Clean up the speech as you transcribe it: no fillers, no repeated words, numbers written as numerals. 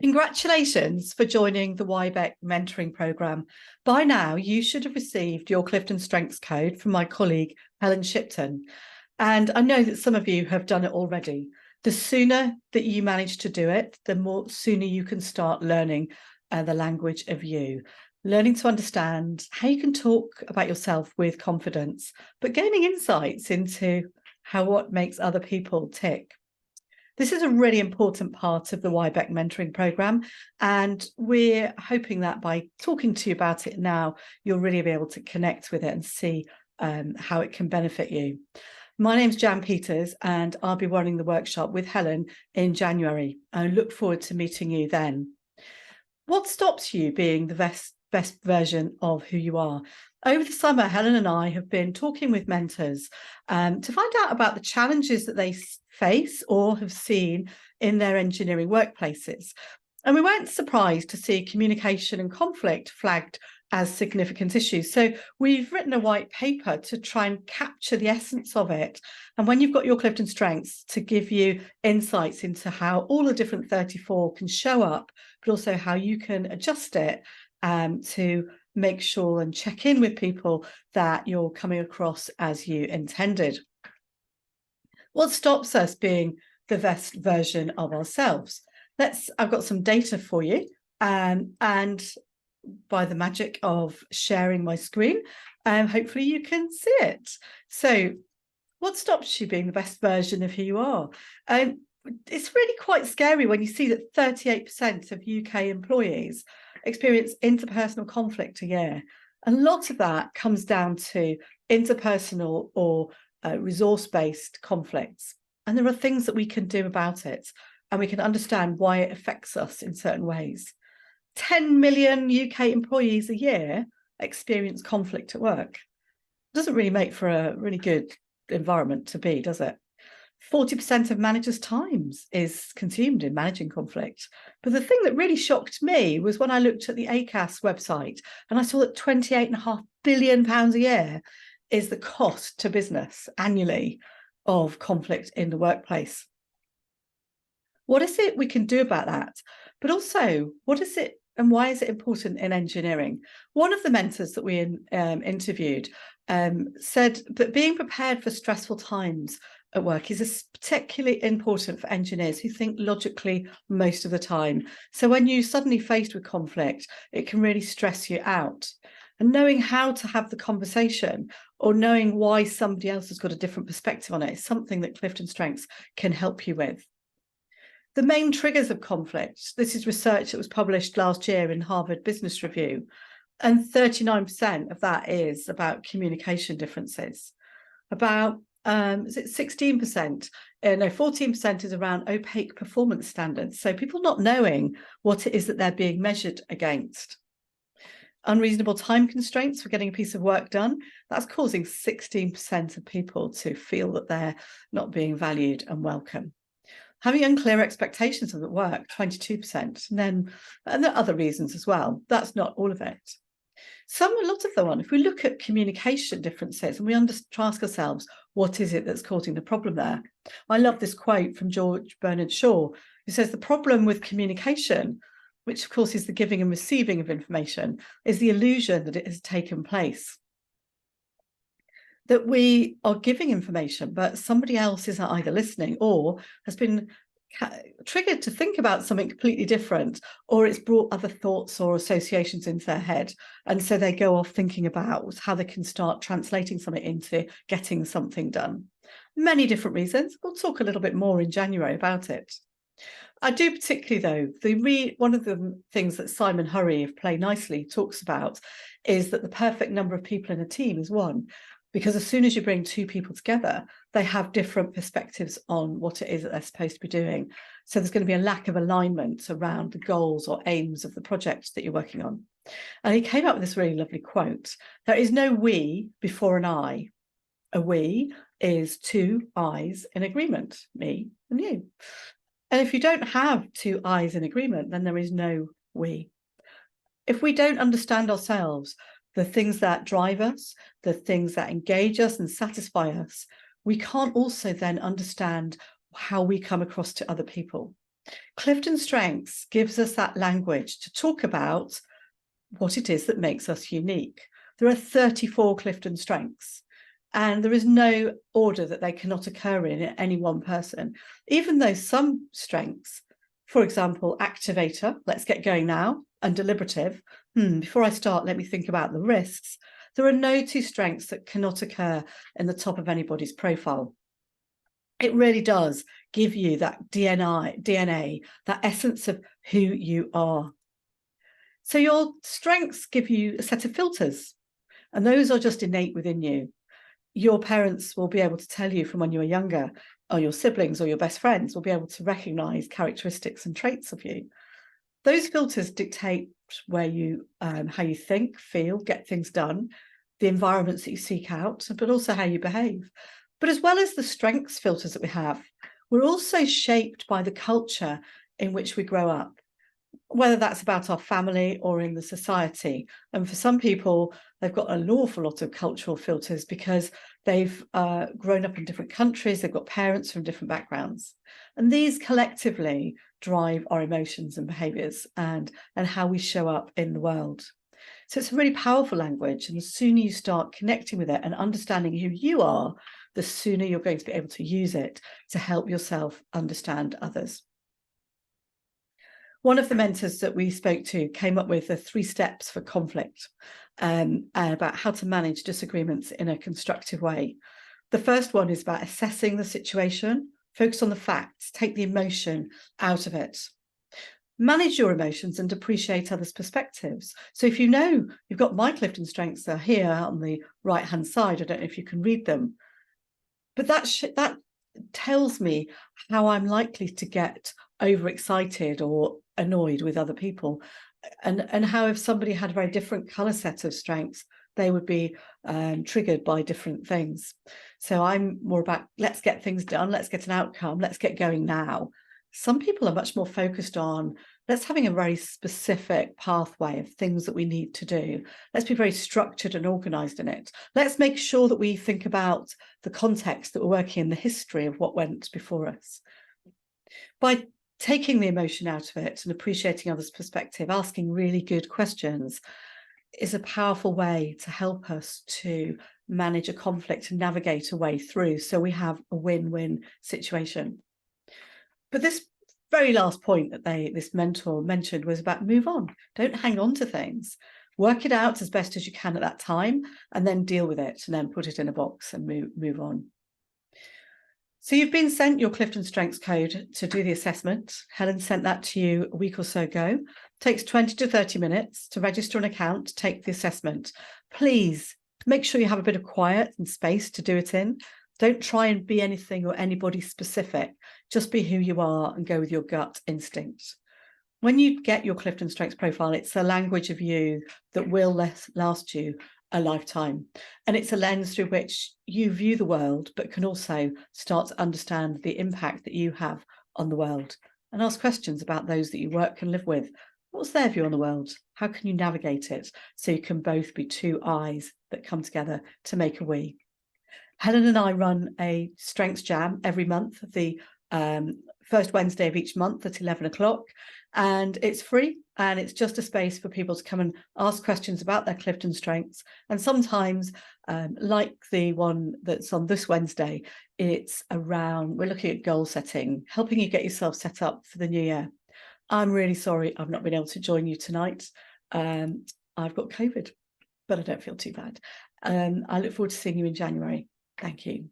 Congratulations for joining the WIBEC Mentoring Programme. By now, you should have received your Clifton Strengths Code from my colleague, Helen Shipton. And I know that some of you have done it already. The sooner that you manage to do it, the sooner you can start learning the language of you, learning to understand how you can talk about yourself with confidence, but gaining insights into what makes other people tick. This is a really important part of the WIBEC Mentoring Programme, and we're hoping that by talking to you about it now, you'll really be able to connect with it and see how it can benefit you. My name's Jan Peters, and I'll be running the workshop with Helen in January. I look forward to meeting you then. What stops you being the best version of who you are? Over the summer, Helen and I have been talking with mentors to find out about the challenges that they face or have seen in their engineering workplaces. And we weren't surprised to see communication and conflict flagged as significant issues. So we've written a white paper to try and capture the essence of it. And when you've got your Clifton Strengths, to give you insights into how all the different 34 can show up, but also how you can adjust it to make sure and check in with people that you're coming across as you intended. What stops us being the best version of ourselves? I've got some data for you, and by the magic of sharing my screen, hopefully you can see it. So what stops you being the best version of who you are? It's really quite scary when you see that 38% of UK employees experience interpersonal conflict a year. A lot of that comes down to interpersonal or resource-based conflicts. And there are things that we can do about it, and we can understand why it affects us in certain ways. 10 million UK employees a year experience conflict at work. Doesn't really make for a really good environment to be, does it? 40% of managers' time is consumed in managing conflict. But the thing that really shocked me was when I looked at the ACAS website and I saw that £28.5 billion a year is the cost to business annually of conflict in the workplace. What is it we can do about that? But also, what is it and why is it important in engineering? One of the mentors that we interviewed said that being prepared for stressful times at work is particularly important for engineers who think logically most of the time. So when you're suddenly faced with conflict, it can really stress you out. And knowing how to have the conversation or knowing why somebody else has got a different perspective on it is something that Clifton Strengths can help you with. The main triggers of conflict. This is research that was published last year in Harvard Business Review, and 39% of that is about communication differences. About 16%, no, 14% is around opaque performance standards. So people not knowing what it is that they're being measured against. Unreasonable time constraints for getting a piece of work done. That's causing 16% of people to feel that they're not being valued and welcome. Having unclear expectations of the work, 22%. And there are other reasons as well. That's not all of it. A lot of them, if we look at communication differences and we ask ourselves, what is it that's causing the problem there? I love this quote from George Bernard Shaw, who says the problem with communication, which of course is the giving and receiving of information, is the illusion that it has taken place. That we are giving information, but somebody else isn't either listening or has been triggered to think about something completely different, or it's brought other thoughts or associations into their head. And so they go off thinking about how they can start translating something into getting something done. Many different reasons. We'll talk a little bit more in January about it. I do particularly, though, one of the things that Simon Hurry of Play Nicely talks about is that the perfect number of people in a team is one. Because as soon as you bring two people together, they have different perspectives on what it is that they're supposed to be doing. So there's going to be a lack of alignment around the goals or aims of the project that you're working on. And he came up with this really lovely quote. There is no we before an I. A we is two I's in agreement, me and you. And if you don't have two I's in agreement, then there is no we. If we don't understand ourselves, the things that drive us, the things that engage us and satisfy us, we can't also then understand how we come across to other people. Clifton Strengths gives us that language to talk about what it is that makes us unique. There are 34 Clifton Strengths, and there is no order that they cannot occur in any one person, even though some strengths, for example, activator, let's get going now, and deliberative, before I start, let me think about the risks. There are no two strengths that cannot occur in the top of anybody's profile. It really does give you that DNA, that essence of who you are. So your strengths give you a set of filters, and those are just innate within you. Your parents will be able to tell you from when you were younger, or your siblings or your best friends will be able to recognize characteristics and traits of you. Those filters dictate where you, how you think, feel, get things done, the environments that you seek out, but also how you behave. But as well as the strengths filters that we have, we're also shaped by the culture in which we grow up, whether that's about our family or in the society. And for some people, they've got an awful lot of cultural filters because they've grown up in different countries, they've got parents from different backgrounds. And these collectively drive our emotions and behaviours and how we show up in the world. So it's a really powerful language, and the sooner you start connecting with it and understanding who you are, the sooner you're going to be able to use it to help yourself understand others. One of the mentors that we spoke to came up with the 3 steps for conflict, about how to manage disagreements in a constructive way. The first one is about assessing the situation, focus on the facts, take the emotion out of it. Manage your emotions and appreciate others' perspectives. So if you know you've got my Clifton Strengths are here on the right-hand side, I don't know if you can read them, but that tells me how I'm likely to get overexcited or annoyed with other people, and how if somebody had a very different colour set of strengths, they would be triggered by different things. So I'm more about let's get things done, let's get an outcome, let's get going now. Some people are much more focused on let's having a very specific pathway of things that we need to do. Let's be very structured and organised in it. Let's make sure that we think about the context that we're working in, the history of what went before us. By taking the emotion out of it and appreciating others' perspective, asking really good questions is a powerful way to help us to manage a conflict and navigate a way through so we have a win-win situation. But this very last point that this mentor mentioned was about move on. Don't hang on to things. Work it out as best as you can at that time and then deal with it and then put it in a box and move on. So you've been sent your Clifton Strengths code to do the assessment. Helen sent that to you a week or so ago. It takes 20 to 30 minutes to register an account, take the assessment. Please make sure you have a bit of quiet and space to do it in. Don't try and be anything or anybody specific. Just be who you are and go with your gut instinct. When you get your Clifton Strengths profile, it's a language of you that will last you a lifetime. And it's a lens through which you view the world, but can also start to understand the impact that you have on the world and ask questions about those that you work and live with. What's their view on the world? How can you navigate it so you can both be two eyes that come together to make a we? Helen and I run a strengths jam every month, the first Wednesday of each month at 11 o'clock, and it's free, and it's just a space for people to come and ask questions about their Clifton Strengths. And sometimes, like the one that's on this Wednesday, it's around, we're looking at goal setting, helping you get yourself set up for the new year. I'm really sorry I've not been able to join you tonight. I've got COVID, but I don't feel too bad. I look forward to seeing you in January. Thank you.